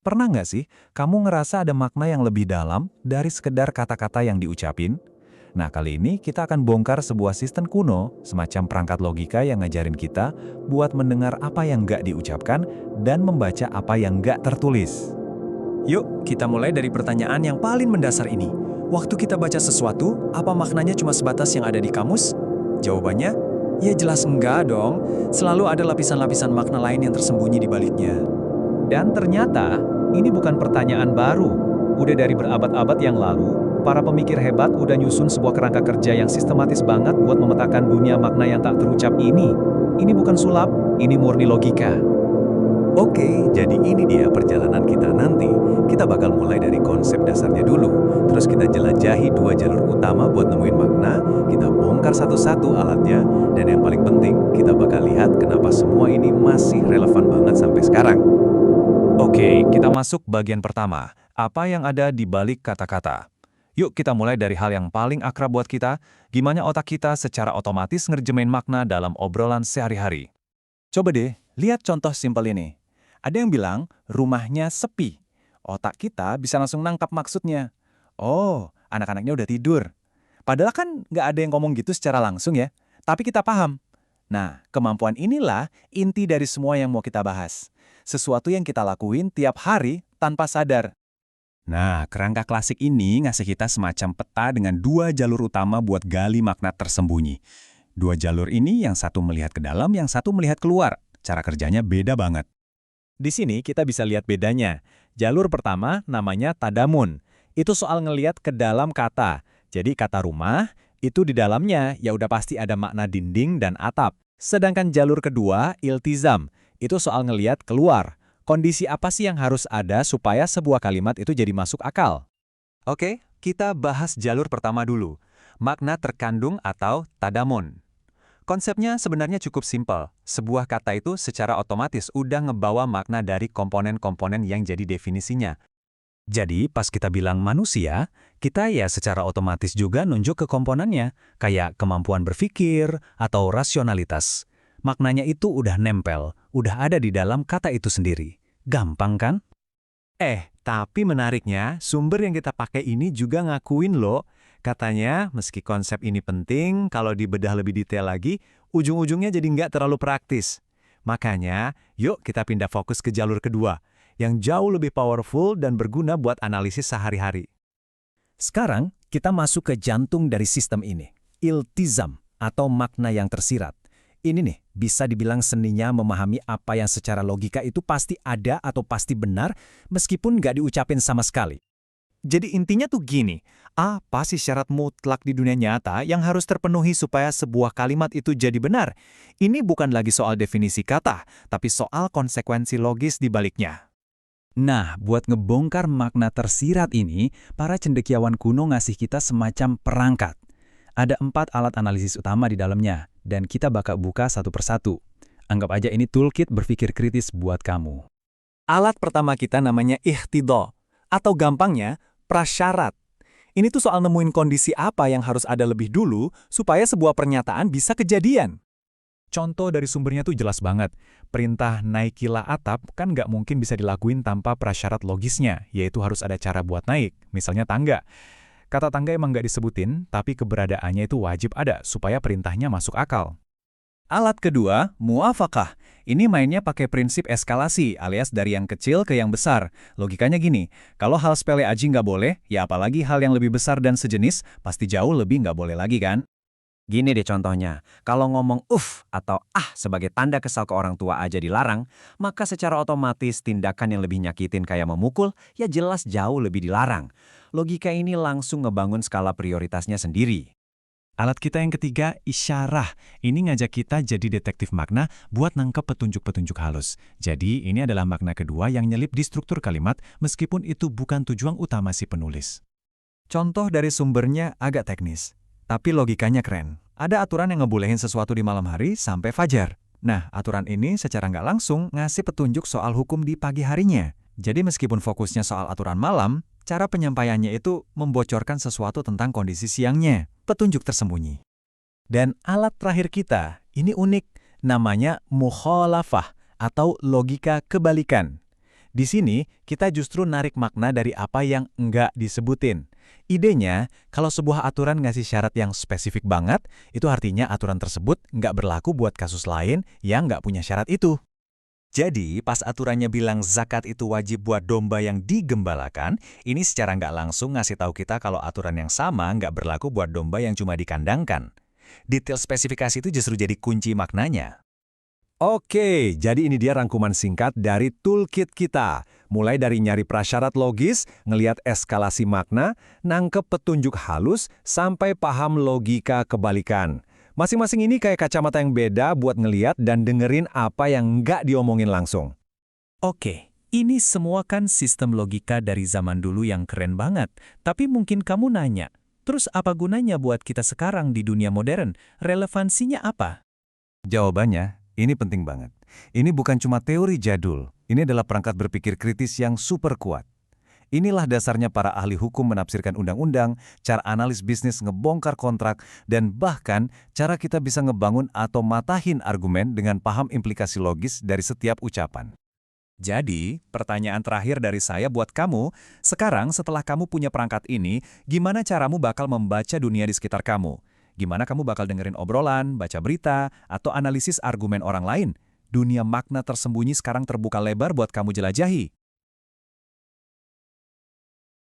Pernah nggak sih kamu ngerasa ada makna yang lebih dalam dari sekedar kata-kata yang diucapin? Nah, kali ini kita akan bongkar sebuah sistem kuno, semacam perangkat logika yang ngajarin kita buat mendengar apa yang nggak diucapkan dan membaca apa yang nggak tertulis. Yuk, kita mulai dari pertanyaan yang paling mendasar ini. Waktu kita baca sesuatu, apa maknanya cuma sebatas yang ada di kamus? Jawabannya, ya jelas enggak dong. Selalu ada lapisan-lapisan makna lain yang tersembunyi di baliknya. Dan ternyata, ini bukan pertanyaan baru. Udah dari berabad-abad yang lalu, para pemikir hebat udah nyusun sebuah kerangka kerja yang sistematis banget buat memetakan dunia makna yang tak terucap ini. Ini bukan sulap, ini murni logika. Oke, jadi ini dia perjalanan kita nanti. Kita bakal mulai dari konsep dasarnya dulu. Terus kita jelajahi dua jalur utama buat nemuin makna, kita bongkar satu-satu alatnya, dan yang paling penting, kita bakal lihat kenapa semua ini masih relevan banget sampai sekarang. Oke, kita masuk bagian pertama. Apa yang ada di balik kata-kata? Yuk kita mulai dari hal yang paling akrab buat kita, gimana otak kita secara otomatis ngerjemain makna dalam obrolan sehari-hari. Coba deh, lihat contoh simpel ini. Ada yang bilang, rumahnya sepi. Otak kita bisa langsung nangkap maksudnya. Oh, anak-anaknya udah tidur. Padahal kan nggak ada yang ngomong gitu secara langsung ya. Tapi kita paham. Nah, kemampuan inilah inti dari semua yang mau kita bahas. Sesuatu yang kita lakuin tiap hari tanpa sadar. Nah, kerangka klasik ini ngasih kita semacam peta dengan dua jalur utama buat gali makna tersembunyi. Dua jalur ini yang satu melihat ke dalam, yang satu melihat keluar. Cara kerjanya beda banget. Di sini kita bisa lihat bedanya. Jalur pertama namanya tadamun. Itu soal ngelihat ke dalam kata. Jadi kata rumah, itu di dalamnya ya udah pasti ada makna dinding dan atap. Sedangkan jalur kedua, iltizam. Itu soal ngelihat keluar. Kondisi apa sih yang harus ada supaya sebuah kalimat itu jadi masuk akal? Oke, kita bahas jalur pertama dulu. Makna terkandung atau tadamun. Konsepnya sebenarnya cukup simpel. Sebuah kata itu secara otomatis udah ngebawa makna dari komponen-komponen yang jadi definisinya. Jadi, pas kita bilang manusia, kita ya secara otomatis juga nunjuk ke komponennya, kayak kemampuan berpikir atau rasionalitas. Maknanya itu udah nempel, udah ada di dalam kata itu sendiri. Gampang kan? Tapi menariknya, sumber yang kita pakai ini juga ngakuin loh. Katanya, meski konsep ini penting, kalau dibedah lebih detail lagi, ujung-ujungnya jadi nggak terlalu praktis. Makanya, yuk kita pindah fokus ke jalur kedua, yang jauh lebih powerful dan berguna buat analisis sehari-hari. Sekarang, kita masuk ke jantung dari sistem ini. Iltizam, atau makna yang tersirat. Ini nih, bisa dibilang seninya memahami apa yang secara logika itu pasti ada atau pasti benar, meskipun nggak diucapin sama sekali. Jadi intinya tuh gini, apa sih syarat mutlak di dunia nyata yang harus terpenuhi supaya sebuah kalimat itu jadi benar? Ini bukan lagi soal definisi kata, tapi soal konsekuensi logis di baliknya. Nah, buat ngebongkar makna tersirat ini, para cendekiawan kuno ngasih kita semacam perangkat. Ada 4 alat analisis utama di dalamnya, dan kita bakal buka satu persatu. Anggap aja ini toolkit berpikir kritis buat kamu. Alat pertama kita namanya ihtidho, atau gampangnya, prasyarat. Ini tuh soal nemuin kondisi apa yang harus ada lebih dulu supaya sebuah pernyataan bisa kejadian. Contoh dari sumbernya tuh jelas banget. Perintah naikilah atap kan nggak mungkin bisa dilakuin tanpa prasyarat logisnya, yaitu harus ada cara buat naik, misalnya tangga. Kata tangga emang nggak disebutin, tapi keberadaannya itu wajib ada supaya perintahnya masuk akal. Alat kedua, muafakah. Ini mainnya pakai prinsip eskalasi, alias dari yang kecil ke yang besar. Logikanya gini, kalau hal sepele aja nggak boleh, ya apalagi hal yang lebih besar dan sejenis, pasti jauh lebih nggak boleh lagi kan? Gini deh contohnya, kalau ngomong atau sebagai tanda kesal ke orang tua aja dilarang, maka secara otomatis tindakan yang lebih nyakitin kayak memukul ya jelas jauh lebih dilarang. Logika ini langsung ngebangun skala prioritasnya sendiri. Alat kita yang ketiga, isyarah. Ini ngajak kita jadi detektif makna buat nangkep petunjuk-petunjuk halus. Jadi, ini adalah makna kedua yang nyelip di struktur kalimat meskipun itu bukan tujuan utama si penulis. Contoh dari sumbernya agak teknis, tapi logikanya keren. Ada aturan yang ngebolehin sesuatu di malam hari sampai fajar. Nah, aturan ini secara nggak langsung ngasih petunjuk soal hukum di pagi harinya. Jadi meskipun fokusnya soal aturan malam, cara penyampaiannya itu membocorkan sesuatu tentang kondisi siangnya, petunjuk tersembunyi. Dan alat terakhir kita, ini unik, namanya mukhalafah atau logika kebalikan. Di sini, kita justru narik makna dari apa yang enggak disebutin. Idenya, kalau sebuah aturan ngasih syarat yang spesifik banget, itu artinya aturan tersebut nggak berlaku buat kasus lain yang nggak punya syarat itu. Jadi, pas aturannya bilang zakat itu wajib buat domba yang digembalakan, ini secara nggak langsung ngasih tahu kita kalau aturan yang sama nggak berlaku buat domba yang cuma dikandangkan. Detail spesifikasi itu justru jadi kunci maknanya. Oke, jadi ini dia rangkuman singkat dari toolkit kita. Mulai dari nyari prasyarat logis, ngeliat eskalasi makna, nangkep petunjuk halus, sampai paham logika kebalikan. Masing-masing ini kayak kacamata yang beda buat ngeliat dan dengerin apa yang nggak diomongin langsung. Oke, ini semua kan sistem logika dari zaman dulu yang keren banget. Tapi mungkin kamu nanya, terus apa gunanya buat kita sekarang di dunia modern? Relevansinya apa? Jawabannya, ini penting banget. Ini bukan cuma teori jadul, ini adalah perangkat berpikir kritis yang super kuat. Inilah dasarnya para ahli hukum menafsirkan undang-undang, cara analis bisnis ngebongkar kontrak, dan bahkan cara kita bisa ngebangun atau matahin argumen dengan paham implikasi logis dari setiap ucapan. Jadi, pertanyaan terakhir dari saya buat kamu, sekarang setelah kamu punya perangkat ini, gimana caramu bakal membaca dunia di sekitar kamu? Gimana kamu bakal dengerin obrolan, baca berita, atau analisis argumen orang lain? Dunia makna tersembunyi sekarang terbuka lebar buat kamu jelajahi.